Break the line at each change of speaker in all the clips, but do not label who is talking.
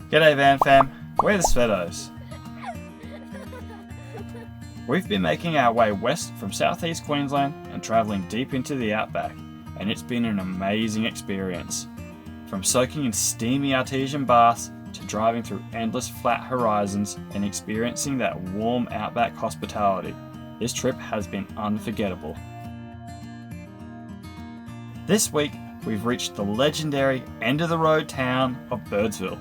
G'day Vanfam, we're the Svetos. We've been making our way west from southeast Queensland and travelling deep into the Outback, and it's been an amazing experience. From soaking in steamy artesian baths to driving through endless flat horizons and experiencing that warm Outback hospitality, this trip has been unforgettable. This week, we've reached the legendary end-of-the-road town of Birdsville,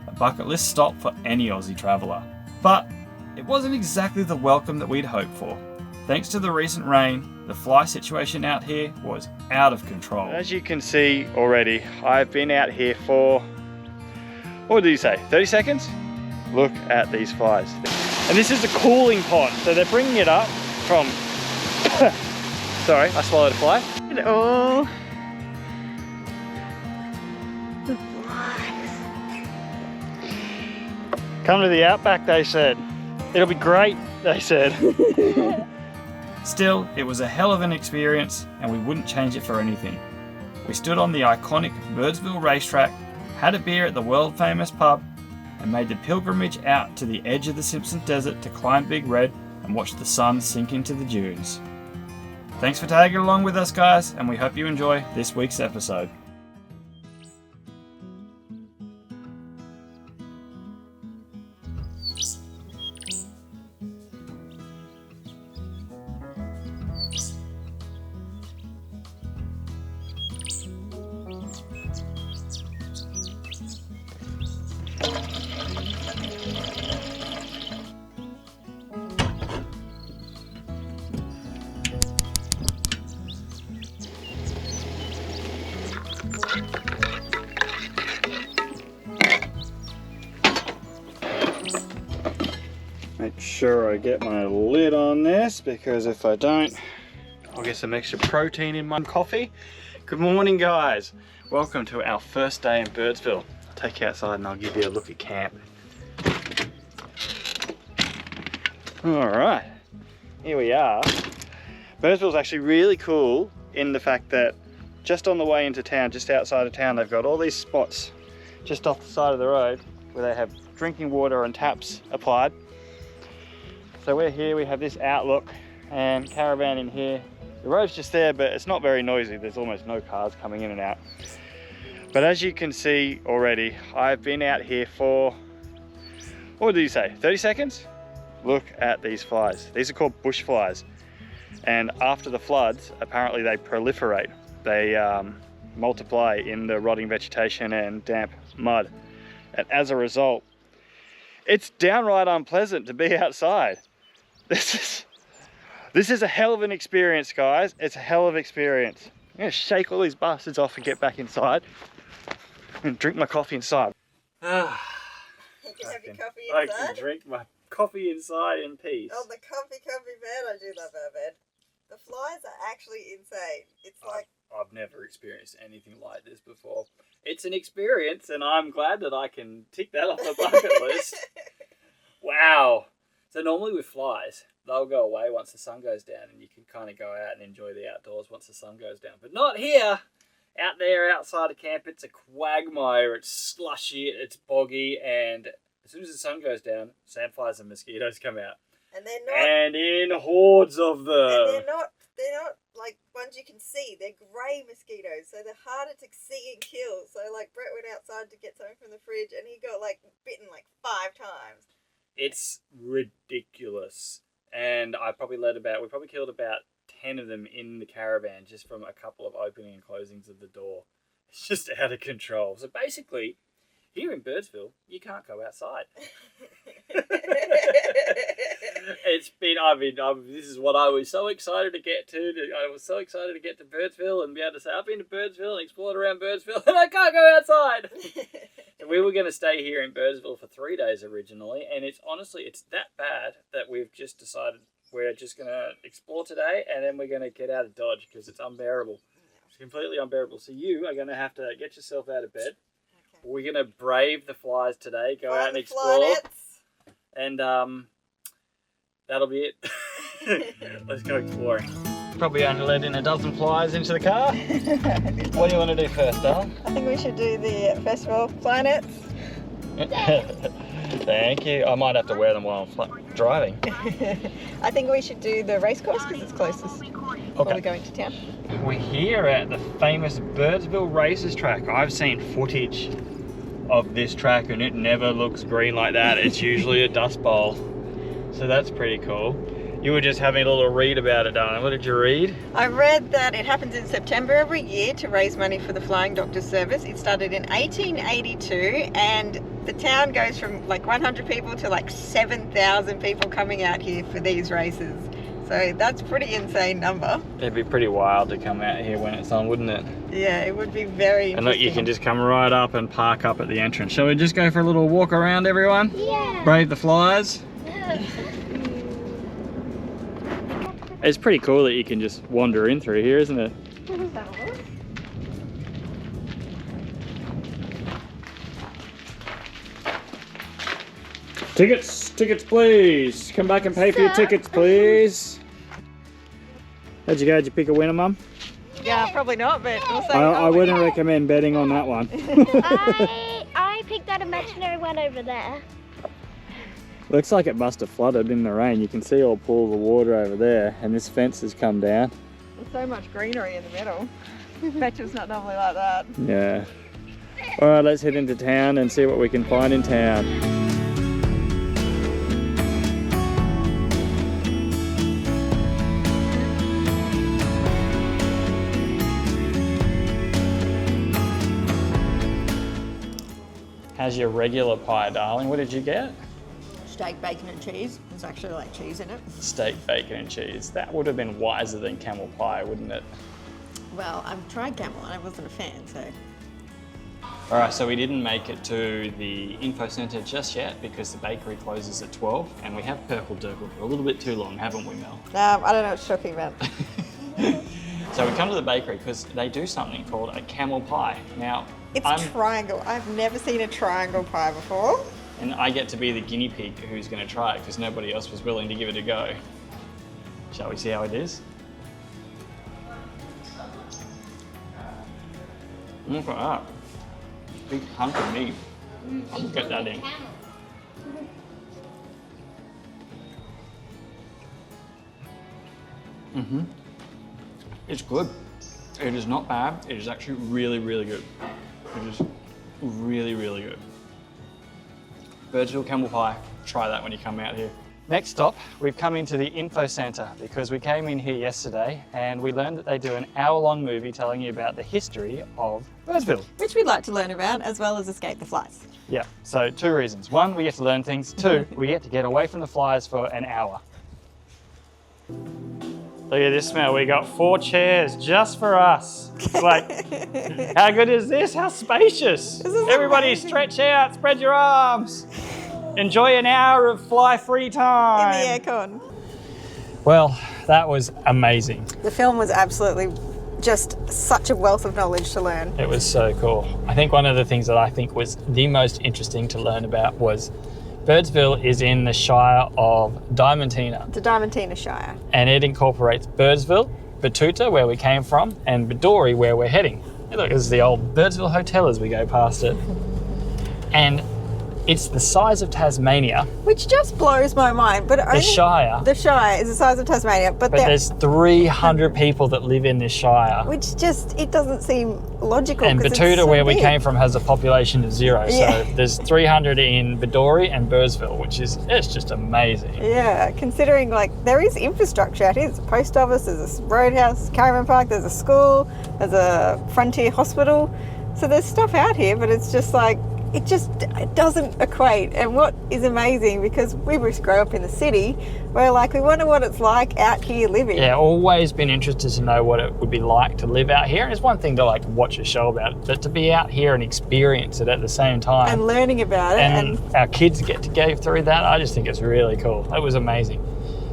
a bucket list stop for any Aussie traveller. But it wasn't exactly the welcome that we'd hoped for. Thanks to the recent rain, the fly situation out here was out of control. As you can see already, I've been out here for, what did you say, 30 seconds? Look at these flies. And this is a cooling pond, so they're bringing it up from, sorry, I swallowed a fly.
Oh.
Come to the Outback, they said. It'll be great, they said. Still, it was a hell of an experience and we wouldn't change it for anything. We stood on the iconic Birdsville racetrack, had a beer at the world famous pub, and made the pilgrimage out to the edge of the Simpson Desert to climb Big Red and watch the sun sink into the dunes. Thanks for tagging along with us, guys, and we hope you enjoy this week's episode. Make sure I get my lid on this, because if I don't, I'll get some extra protein in my coffee. Good morning, guys. Welcome to our first day in Birdsville. I'll take you outside and I'll give you a look at camp. All right, here we are. Birdsville's actually really cool in the fact that just on the way into town, just outside of town, they've got all these spots just off the side of the road where they have drinking water and taps applied. So we're here, we have this outlook and caravan in here. The road's just there, but it's not very noisy. There's almost no cars coming in and out. But as you can see already, I've been out here for, what did you say, 30 seconds? Look at these flies. These are called bush flies. And after the floods, apparently they proliferate. They multiply in the rotting vegetation and damp mud. And as a result, it's downright unpleasant to be outside. This is a hell of an experience, guys. It's a hell of an experience. I'm gonna shake all these bastards off and get back inside and drink my coffee inside.
You can have your coffee inside?
I can drink my coffee inside in peace.
Oh, the comfy bed. I do love our bed. The flies are actually insane. It's like...
I've never experienced anything like this before. It's an experience, and I'm glad that I can tick that off the bucket list. Wow. So normally with flies, they'll go away once the sun goes down, and you can kind of go out and enjoy the outdoors once the sun goes down. But not here. Out there, outside of camp, it's a quagmire, it's slushy, it's boggy, and as soon as the sun goes down, sandflies and mosquitoes come out.
And they're not...
And in hordes of them.
And they're not like ones you can see. They're grey mosquitoes, so they're harder to see and kill. So like Brett went outside to get something from the fridge and he got like bitten like 5 times.
It's ridiculous. And we probably killed about 10 of them in the caravan just from a couple of opening and closings of the door. It's just out of control. So basically, here in Birdsville, you can't go outside. This is what I was so excited to get to. I was so excited to get to Birdsville and be able to say, I've been to Birdsville and explored around Birdsville and I can't go outside. And we were going to stay here in Birdsville for 3 days originally. And it's that bad that we've just decided we're just going to explore today and then we're going to get out of Dodge because it's unbearable. It's completely unbearable. So you are going to have to get yourself out of bed. Okay. We're going to brave the flies today, go out and explore. And that'll be it. Let's go exploring. Probably only let in a dozen flies into the car. What do you want to do first, darling?
I think we should do the festival fly nets.
Thank you. I might have to wear them while I'm driving.
I think we should do the race course because it's closest before we go into town.
We're here at the famous Birdsville racetrack. I've seen footage of this track and it never looks green like that. It's usually a dust bowl. So that's pretty cool. You were just having a little read about it, darling. What did you read?
I read that it happens in September every year to raise money for the Flying Doctor Service. It started in 1882 and the town goes from like 100 people to like 7,000 people coming out here for these races. So that's a pretty insane number.
It'd be pretty wild to come out here when it's on, wouldn't it?
Yeah, it would be very interesting.
And look, you can just come right up and park up at the entrance. Shall we just go for a little walk around, everyone?
Yeah.
Brave the flies? It's pretty cool that you can just wander in through here, isn't it? Tickets please. Come back and pay for your tickets please. How'd you go? Did you pick a winner, Mum?
Yeah, probably not, but we'll say
I wouldn't recommend betting on that one.
I picked that imaginary one over there.
Looks like it must have flooded in the rain. You can see all pools of water over there, and this fence has come down.
There's so much greenery in the middle. Bet you it's not normally like that.
Yeah. All right, let's head into town and see what we can find in town. How's your regular pie, darling? What did you get?
Steak, bacon and cheese. There's actually like cheese in it.
Steak, bacon and cheese. That would have been wiser than camel pie, wouldn't it?
Well, I've tried camel and I wasn't a fan, so.
All right, so we didn't make it to the info centre just yet because the bakery closes at 12 and we have Purple Dirkle for a little bit too long, haven't we, Mel?
I don't know what you're talking about.
So we come to the bakery because they do something called a camel pie. Now,
It's triangle. I've never seen a triangle pie before.
And I get to be the guinea pig who's going to try it because nobody else was willing to give it a go. Shall we see how it is? Look at that. Big hunk of meat. I'll get that in. It's good. It is not bad. It is actually really, really good. It is really, really good. Birdsville camel pie. Try that when you come out here. Next stop, we've come into the info centre because we came in here yesterday and we learned that they do an hour-long movie telling you about the history of Birdsville.
Which we'd like to learn about, as well as escape the flies.
Yeah, so 2 reasons. 1, we get to learn things. 2, we get to get away from the flies for an hour. Look at this smell. We got 4 chairs just for us. It's like, how good is this? How spacious. Everybody
amazing.
stretch out, spread your arms. Enjoy an hour of fly-free time.
In the aircon.
Well, that was amazing.
The film was absolutely just such a wealth of knowledge to learn.
It was so cool. I think one of the things that I think was the most interesting to learn about was Birdsville is in the shire of Diamantina.
The Diamantina Shire.
And it incorporates Birdsville, Batuta, where we came from, and Bedourie, where we're heading. Hey, look, this is the old Birdsville Hotel as we go past it. And it's the size of Tasmania.
Which just blows my mind. But only
The Shire.
The Shire is the size of Tasmania, but
There's 300 people that live in this shire.
which just, it doesn't seem logical.
And
'cause it's
Batuta,
so
where we
big.
came from, has a population of 0.
Yeah.
So there's 300 in Bedourie and Birdsville, which is, it's just amazing.
Yeah, considering like there is infrastructure out here. There's a post office, there's a roadhouse, caravan park, there's a school, there's a frontier hospital. So there's stuff out here, but it's just like, it doesn't equate. And what is amazing, because we grow up in the city, we're like, we wonder what it's like out here living.
Yeah, always been interested to know what it would be like to live out here. And it's one thing to like watch a show about it, but to be out here and experience it at the same time.
And learning about it.
And our kids get to go through that. I just think it's really cool. It was amazing.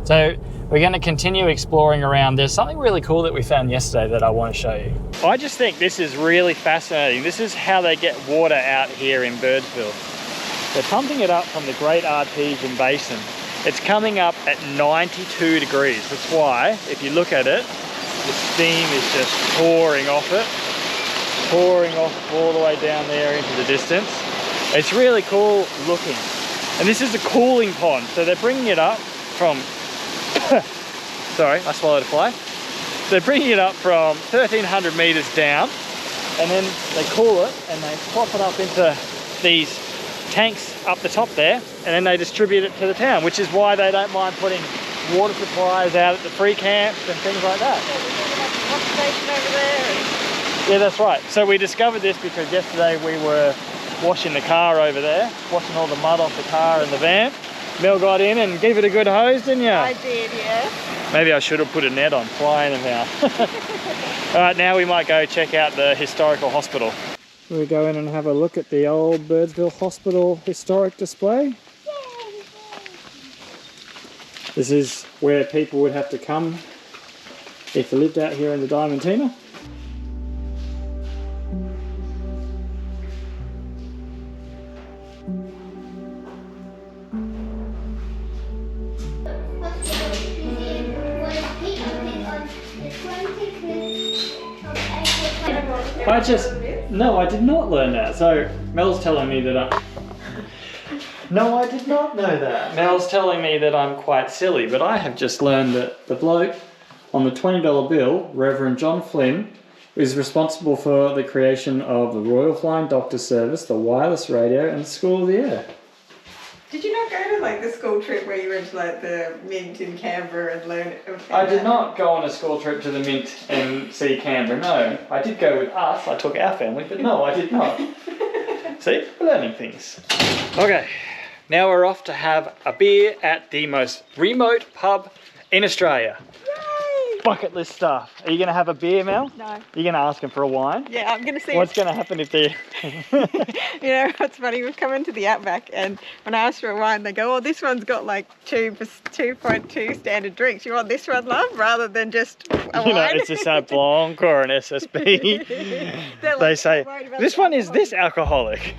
So we're going to continue exploring around. There's something really cool that we found yesterday that I want to show you. I just think this is really fascinating. This is how they get water out here in Birdsville. They're pumping it up from the Great Artesian Basin. It's coming up at 92 degrees. That's why, if you look at it, the steam is just pouring off it, pouring off all the way down there into the distance. It's really cool looking. And this is a cooling pond, so they're bringing it up from, sorry, I swallowed a fly. They're bringing it up from 1,300 meters down, and then they cool it and they pop it up into these tanks up the top there, and then they distribute it to the town, which is why they don't mind putting water supplies out at the free camps and things like that. Yeah, that's right. So we discovered this because yesterday we were washing the car over there, washing all the mud off the car and the van. Mel got in and gave it a good hose, didn't you?
I did, yeah.
Maybe I should have put a net on, flying them out. All right, now we might go check out the historical hospital. We go in and have a look at the old Birdsville Hospital historic display. This is where people would have to come if they lived out here in the Diamantina. No, I did not learn that. So Mel's telling me that no, I did not know that. Mel's telling me that I'm quite silly, but I have just learned that the bloke on the $20 bill, Reverend John Flynn, is responsible for the creation of the Royal Flying Doctor Service, the wireless radio, and the School of the Air.
Did you not go to like the school trip where you went to like the Mint in Canberra and learn?
I did not go on a school trip to the Mint and see Canberra, no. I did go with us, I took our family, but no, I did not. See, we're learning things. Okay, now we're off to have a beer at the most remote pub in Australia.
Yay!
Bucket list stuff. Are you going to have a beer, Mel?
No.
You're going to ask them for a wine?
Yeah, I'm going to see.
What's going to happen if they...
You know, what's funny, we've come into the Outback and when I asked for a wine, they go, oh, this one's got like 2.2 standard drinks. You want this one, love, rather than just a wine?
You know, it's just a Blanc or an SSB. They say, this one is this alcoholic.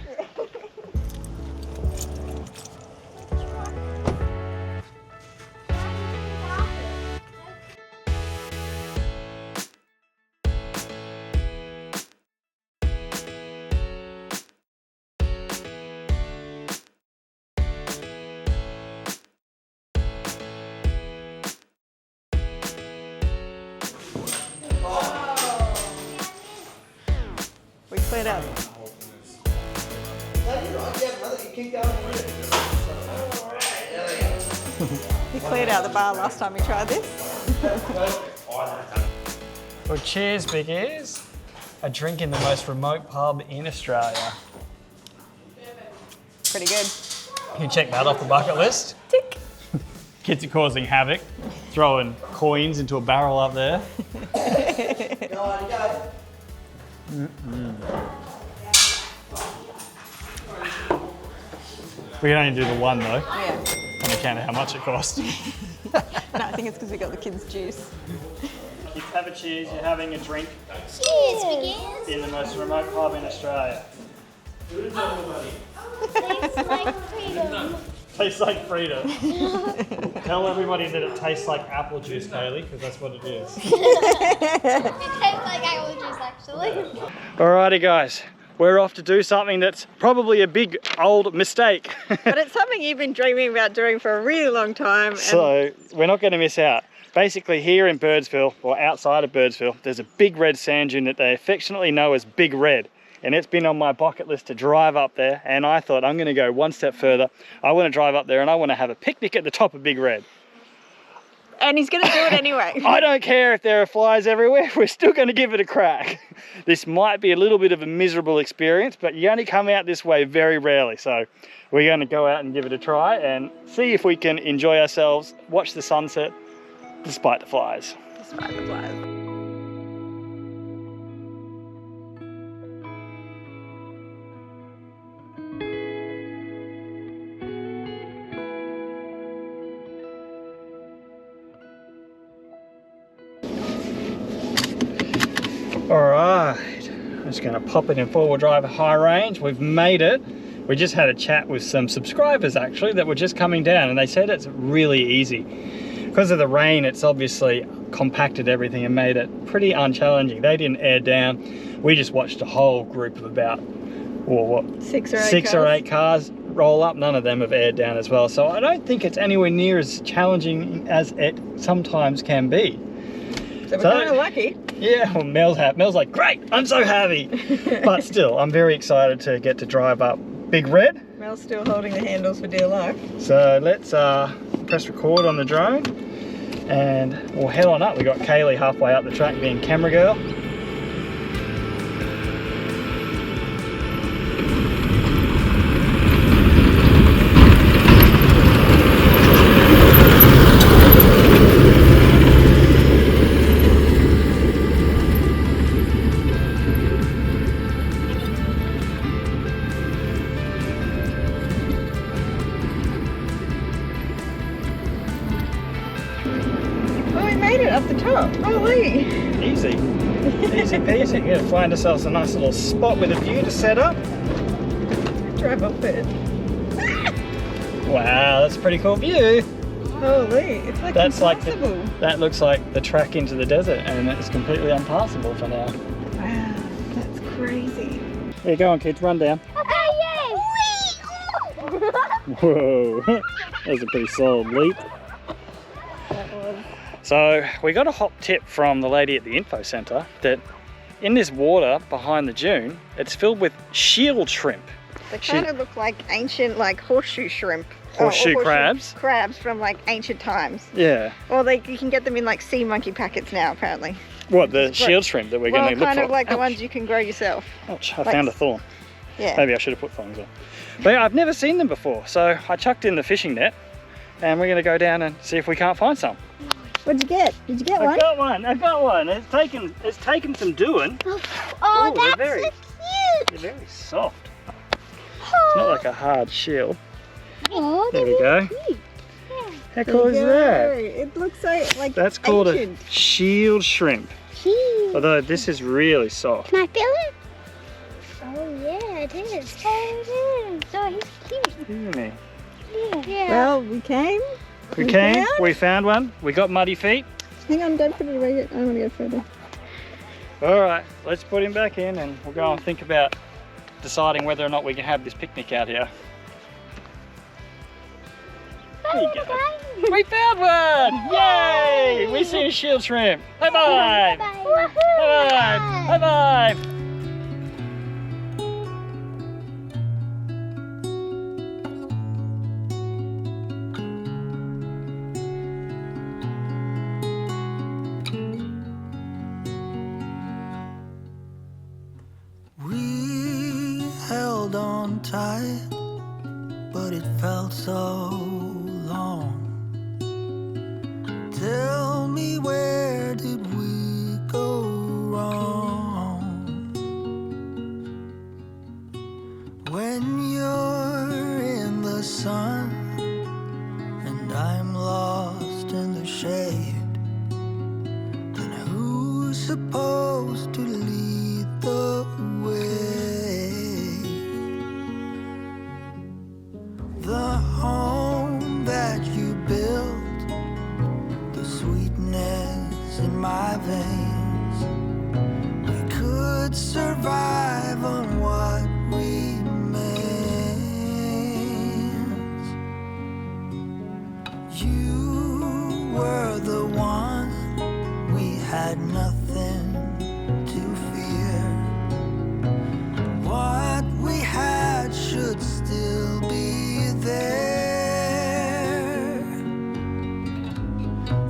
We cleared out. We cleared out the bar last time we tried this.
Well, cheers, big ears. A drink in the most remote pub in Australia.
Pretty good.
You can check that off the bucket list.
Tick.
Kids are causing havoc, throwing coins into a barrel up there. We can only do the one though,
Yeah.
on account of how much it cost.
No, I think it's because we got the kids' juice.
Kids, have a cheers, you're having a drink
Cheers, begins.
in the most remote pub in Australia.
Tastes like freedom.
Tastes like freedom. Tell everybody that it tastes like apple juice, Kaylee, because that's what it is.
It tastes like apple juice, actually.
Alrighty guys, we're off to do something that's probably a big old mistake.
But it's something you've been dreaming about doing for a really long time. And
So we're not going to miss out. Basically here in Birdsville, or outside of Birdsville, there's a big red sand dune that they affectionately know as Big Red. And it's been on my bucket list to drive up there, and I thought I'm going to go one step further. I want to drive up there and I want to have a picnic at the top of Big Red.
And he's going to do it anyway.
I don't care if there are flies everywhere, we're still going to give it a crack. This might be a little bit of a miserable experience, but you only come out this way very rarely. So we're going to go out and give it a try and see if we can enjoy ourselves, watch the sunset, despite the flies.
Despite the flies.
Alright, I'm just going to pop it in four-wheel drive high range. We've made it. We just had a chat with some subscribers actually that were just coming down, and they said it's really easy. Because of the rain, it's obviously compacted everything and made it pretty unchallenging. They didn't air down. We just watched a whole group of about or what?
6 or 8
6
cars.
or 8 cars roll up. None of them have aired down as well. So I don't think it's anywhere near as challenging as it sometimes can be.
So we're kind of lucky.
Yeah, well, Mel's like, great, I'm so happy. But still, I'm very excited to get to drive up Big Red.
Mel's still holding the handles for dear life.
So let's press record on the drone and we'll head on up. We got Kaylee halfway up the track being camera girl.
Up the top. Holy!
Easy. Easy peasy. We're gonna find ourselves a nice little spot with a view to set up.
Drive up it.
Wow, that's a pretty cool view.
Holy, it's like
That's
impossible.
that looks like the track into the desert and it's completely unpassable for now.
Wow, that's crazy.
There you go, kids, run down.
Okay, yay!
Whoa, that was a pretty solid leap.
That was.
So we got a hot tip from the lady at the info centre that in this water behind the dune, it's filled with shield shrimp.
They kind of look like ancient, like horseshoe shrimp. Or
Horseshoe crabs.
Crabs from like ancient times.
Yeah.
Or you can get them in like sea monkey packets now, apparently.
What, the shield shrimp that we're going to look for?
Well, kind of like the
Ouch.
ones you can grow yourself.
Ouch, I found a thorn.
Yeah.
Maybe I should have put thongs on. But yeah, I've never seen them before, so I chucked in the fishing net and we're going to go down and see if we can't find some.
What'd you get? Did you get one?
I got one. It's taken some doing.
Oh,
Ooh,
that's
they're
so
They're
cute.
very soft. It's not like a hard shell.
Oh,
There we go.
cute.
How cool is that?
It looks so like
That's called
ancient.
a shield shrimp.
Cute.
Although this is really soft.
Can I feel it? Oh yeah, it is. Oh, it is. Oh, he's cute.
Isn't he?
Yeah.
Well, we came.
We came, we found one, we got muddy feet.
Hang on, don't put it away yet. I want to go further.
Alright, let's put him back in and we'll go and think about deciding whether or not we can have this picnic out here. There you go. We found one! Yay! We see a shield shrimp. High five!
Bye.
High five! High five!
We held on tight, but it felt so long. Tell me, where did we go wrong? When you're in the sun and I'm lost in the shade, then who's supposed to lead the way? The home that you built, the sweetness in my veins, we could survive on what remains. You were the one, we had nothing to fear. What we had should still be there.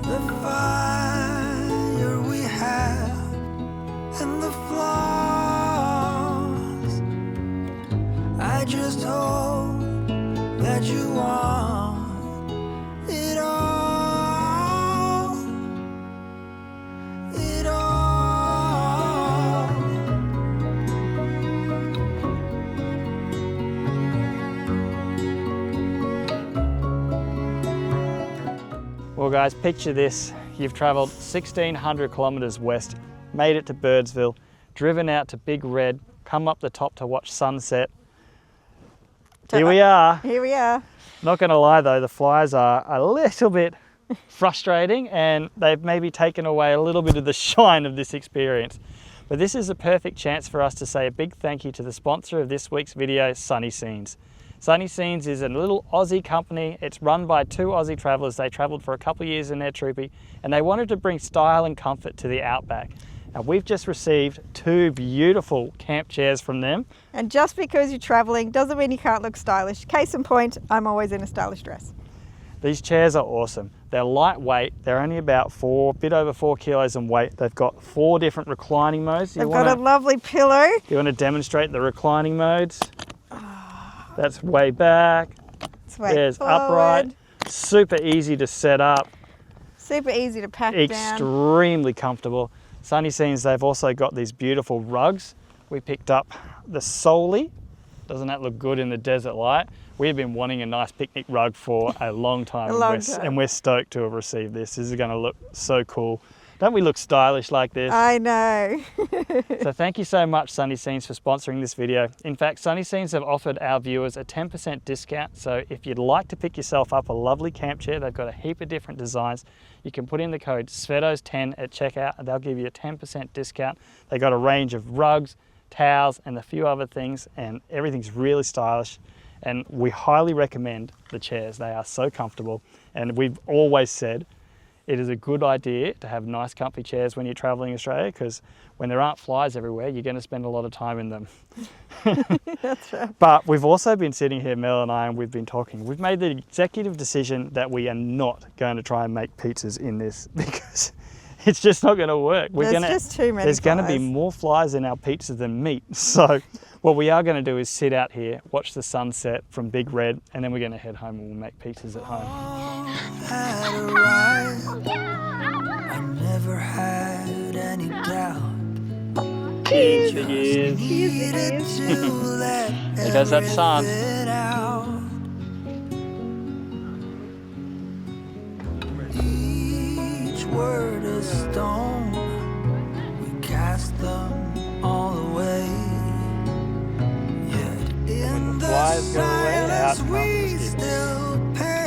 The fire we have and the flaws, I just hope that you want it all. It all.
Well guys, picture this. You've travelled 1,600 kilometres west, made it to Birdsville, driven out to Big Red, come up the top to watch sunset. Here we are.
Here we are.
Not going to lie though, the flies are a little bit frustrating and they've maybe taken away a little bit of the shine of this experience. But this is a perfect chance for us to say a big thank you to the sponsor of this week's video, Sunny Scenes. Sunny Scenes is a little Aussie company. It's run by 2 Aussie travellers. They travelled for a couple of years in their troopy and they wanted to bring style and comfort to the Outback. And we've just received 2 beautiful camp chairs from them.
And just because you're travelling doesn't mean you can't look stylish. Case in point, I'm always in a stylish dress.
These chairs are awesome. They're lightweight. They're only about bit over 4 kilos in weight. They've got 4 different reclining modes.
They've got a lovely pillow.
You want to demonstrate the reclining modes? That's way back. There's
forward.
Upright. Super easy to set up.
Super easy to pack down.
Extremely comfortable. Sunny Scenes, they've also got these beautiful rugs. We picked up the Soli. Doesn't that look good in the desert light? We've been wanting a nice picnic rug for a long time. And we're stoked to have received this. This is going to look so cool. Don't we look stylish like this?
I know.
So thank you so much, Sunny Scenes, for sponsoring this video. In fact, Sunny Scenes have offered our viewers a 10% discount. So if you'd like to pick yourself up a lovely camp chair, they've got a heap of different designs. You can put in the code SVETOS10 at checkout and they'll give you a 10% discount. They got a range of rugs, towels, and a few other things, and everything's really stylish. And we highly recommend the chairs. They are so comfortable. And we've always said it is a good idea to have nice comfy chairs when you're traveling Australia, because when there aren't flies everywhere, you're going to spend a lot of time in them.
That's right.
But we've also been sitting here, Mel and I, and we've been talking. We've made the executive decision that we are not going to try and make pizzas in this because it's just not going to work.
Just too many
There's going to be
flies.
more flies in our pizza than meat. So what we are going to do is sit out here, watch the sunset from Big Red, and then we're going to head home and we'll make pizzas at home.
Had arrived. I never had any doubt.
Cheers, big ears.
Needed to let
There goes that sun.
everything out. Each word a stone. We cast them all away. Yet in the
flies go away, out
silence
come the
we
mosquitoes.
still pay.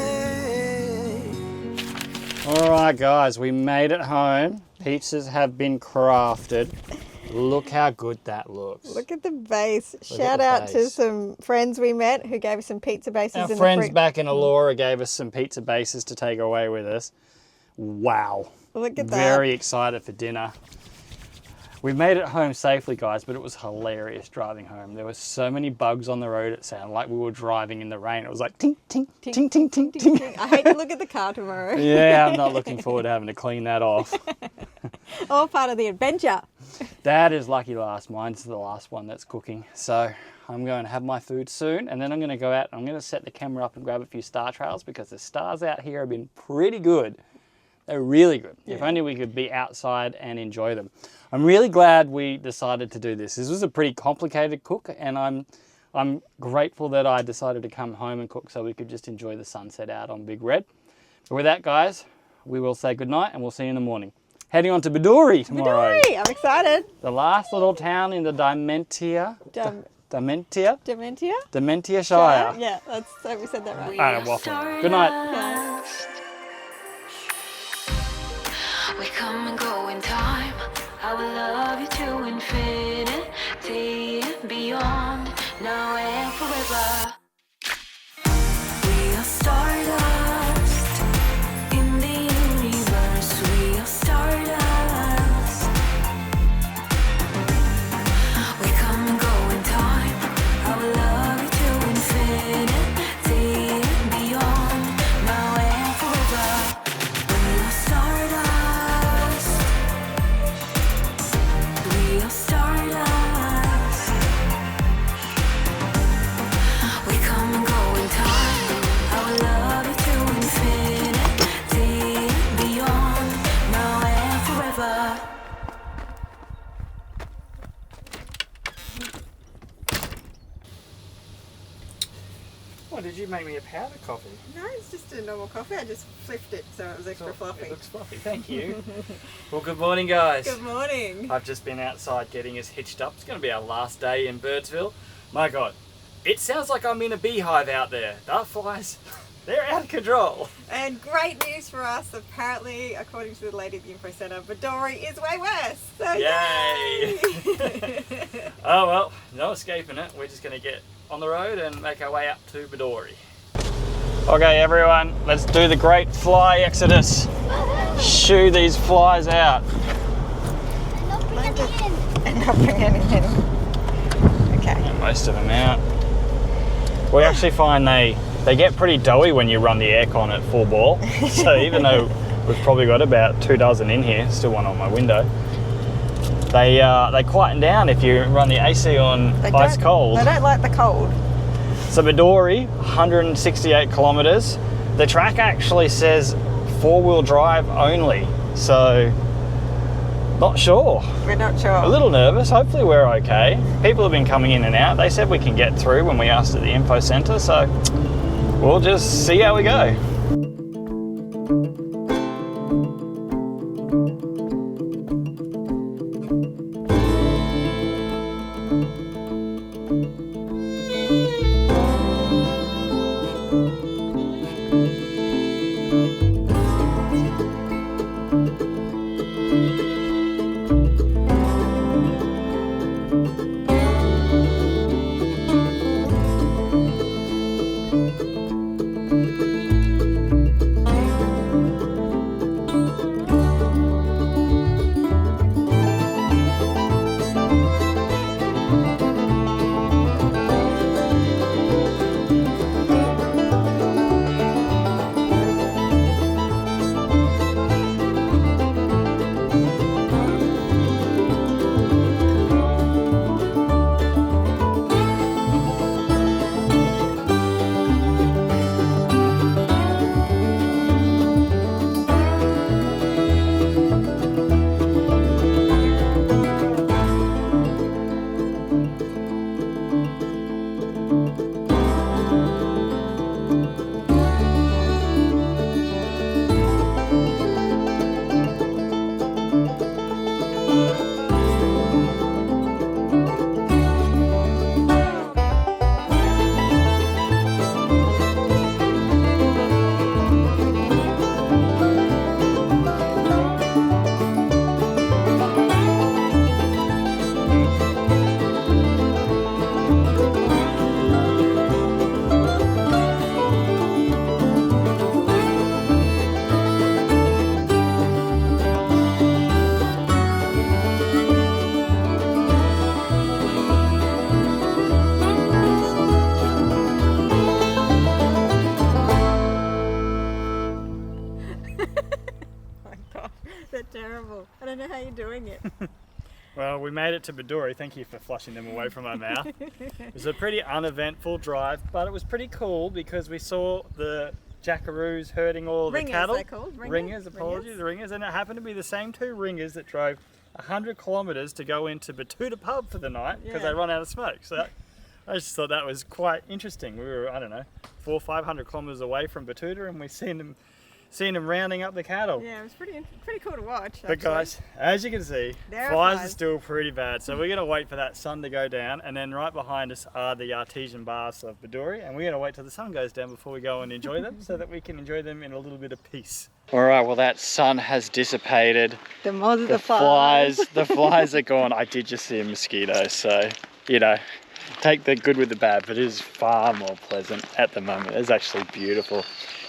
All right, guys, we made it home. Pizzas have been crafted. Look how good that looks.
Look at the base.
at
Shout
the
out to
base.
some friends we met who gave us some pizza bases.
Our
in
friends
the fridge.
back in Allura gave us some pizza bases to take away with us. Wow.
Look at that.
Very excited for dinner. We made it home safely, guys, but it was hilarious driving home. There were so many bugs on the road, it sounded like we were driving in the rain. It was like tink, tink, tink, tink, tink,
Ting,
tink.
ting. I hate to look at the car tomorrow.
Yeah, I'm not looking forward to having to clean that off.
All part of the adventure.
That is lucky last. Mine's the last one that's cooking. So I'm going to have my food soon, and then I'm going to go out and I'm going to set the camera up and grab a few star trails because the stars out here have been pretty good. They're really good. If only we could be outside and enjoy them. I'm really glad we decided to do this. This was a pretty complicated cook, and I'm grateful that I decided to come home and cook so we could just enjoy the sunset out on Big Red. But with that, guys, we will say goodnight and we'll see you in the morning. Heading on to Bedourie tomorrow.
Bedourie, I'm excited.
The last little town in the Diamantina Shire.
Yeah, that's we said that right.
I don't waffle. Good night.
Yeah.
We come and go in time. I will love you to infinity and beyond, now and forever. We are stardust in the universe. We are stardust. We come and go in time. I will love you to infinity and beyond, now and forever. We are stardust. We are stardust. We come and go in time. I will love you to infinity and beyond, now and forever.
What, did you make me a powder coffee?
No, it's just a normal coffee. I just flipped it so it was extra fluffy.
It looks fluffy, thank you. Well, good morning, guys.
Good morning.
I've just been outside getting us hitched up. It's going to be our last day in Birdsville. My God, it sounds like I'm in a beehive out there. The flies, They're out of control.
And great news for us, apparently, according to the lady at the info centre, Bedourie is way west. So
Yay!
yay!
Oh well, no escaping it. We're just going to get on the road and make our way up to Bedourie. Okay everyone, let's do the great fly exodus. Shoo these flies out.
Not bring it in.
And not bring any in. Okay.
Get most of them out. We actually find they get pretty doughy when you run the aircon at full bore. So even though we've probably got about 2 dozen in here, still one on my window, they quieten down if you run the AC on ice cold.
They don't like the cold.
So Bedourie, 168 kilometers. The track actually says 4-wheel drive only. So not sure.
We're not sure.
A little nervous. Hopefully we're okay. People have been coming in and out. They said we can get through when we asked at the info centre. So we'll just see how we go.
Terrible. I don't know how you're doing it.
Well, we made it to Bedourie. Thank you for flushing them away from my mouth. It was a pretty uneventful drive, but it was pretty cool because we saw the jackaroos herding all
Ringers,
the cattle.
they're called.
Ringers, apologies,
Ringers.
ringers. And it happened to be the same 2 ringers that drove 100 kilometres to go into Batuta pub for the night because
Yeah.
they run out of smoke. So I just thought that was quite interesting. We were, I don't know, 400 or 500 kilometres away from Batuta and we seen them rounding up the cattle.
Yeah, it was pretty cool to watch.
But guys, as you can see,
There are
flies are
flies.
still pretty bad. So we're gonna wait for that sun to go down, and then right behind us are the artesian baths of Bedourie, and we're gonna wait till the sun goes down before we go and enjoy them, so that we can enjoy them in a little bit of peace. All right, well that sun has dissipated.
The more
The flies are gone. I did just see a mosquito, so you know, take the good with the bad, but it is far more pleasant at the moment. It's actually beautiful.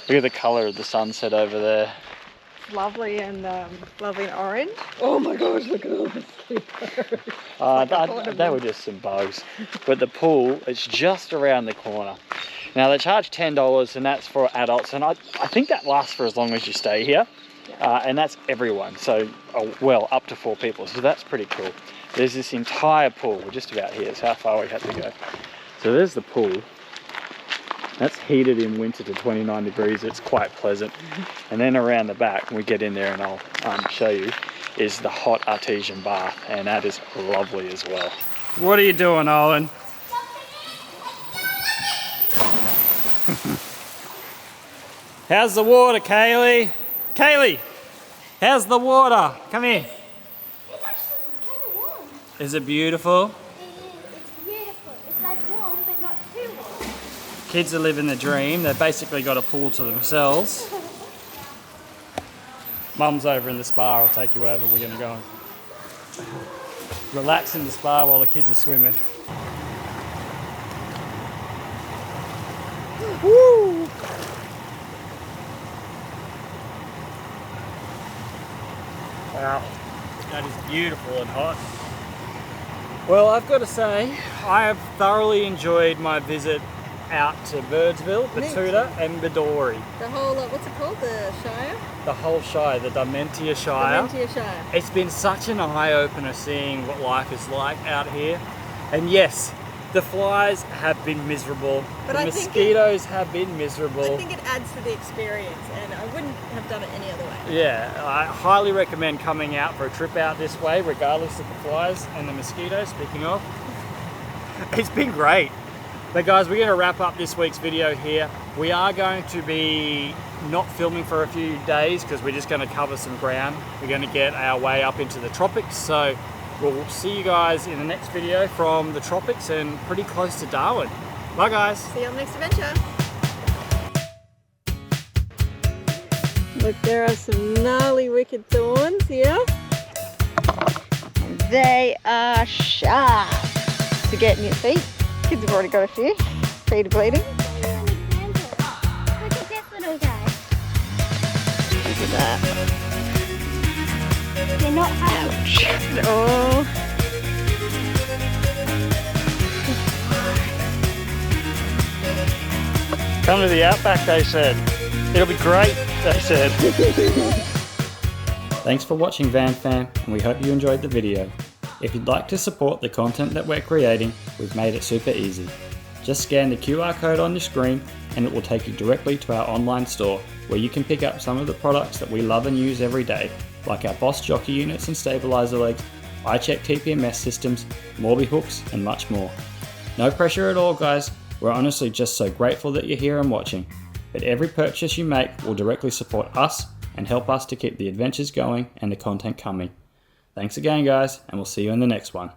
Look at the colour of the sunset over there.
Lovely and orange. Oh my gosh, look at all this.
They were just some bugs. But the pool is just around the corner. Now they charge $10 and that's for adults, and I think that lasts for as long as you stay here. And that's everyone, so well, up to 4 people, so that's pretty cool. There's this entire pool, we're just about here, it's how far we had to go. So there's the pool. That's heated in winter to 29 degrees, it's quite pleasant. And then around the back, when we get in there and I'll show you, is the hot artesian bath, and that is lovely as well. What are you doing, Owen? How's the water, Kaylee? Kaylee, how's the water? Come here.
It's actually kind of warm.
Is it beautiful?
It's beautiful. It's like warm, but not too warm.
Kids are living the dream. They've basically got a pool to themselves. Mum's over in the spa. I'll take you over. We're going to go and relax in the spa while the kids are swimming. Woo! Wow, that is beautiful and hot. Well, I've got to say, I have thoroughly enjoyed my visit out to Birdsville, Bedourie and Bedourie.
The whole, what's it called? The shire?
The whole shire, the Diamantina shire.
Diamantina shire.
It's been such an eye-opener seeing what life is like out here. And yes, the flies have been miserable.
But
the
I think
mosquitoes have been miserable.
I think it adds to the experience, and I wouldn't have done it any other way.
Yeah, I highly recommend coming out for a trip out this way, regardless of the flies and the mosquitoes, speaking of. It's been great. But guys, we're going to wrap up this week's video here. We are going to be not filming for a few days because we're just going to cover some ground. We're going to get our way up into the tropics. So we'll see you guys in the next video from the tropics and pretty close to Darwin. Bye guys.
See you on the next adventure. Look, there are some gnarly wicked thorns here. And they are sharp to get in your feet. Kids have already got a fish. Feet are bleeding.
Look at this little guy.
Look at that.
They're not ouch.
Oh.
Come to the Outback, they said. It'll be great, they said. Thanks for watching Vanfam, and we hope you enjoyed the video. If you'd like to support the content that we're creating, we've made it super easy. Just scan the QR code on your screen and it will take you directly to our online store where you can pick up some of the products that we love and use every day, like our Boss jockey units and stabilizer legs, iCheck TPMS systems, Morby hooks and much more. No pressure at all guys, we're honestly just so grateful that you're here and watching, but every purchase you make will directly support us and help us to keep the adventures going and the content coming. Thanks again guys, and we'll see you in the next one.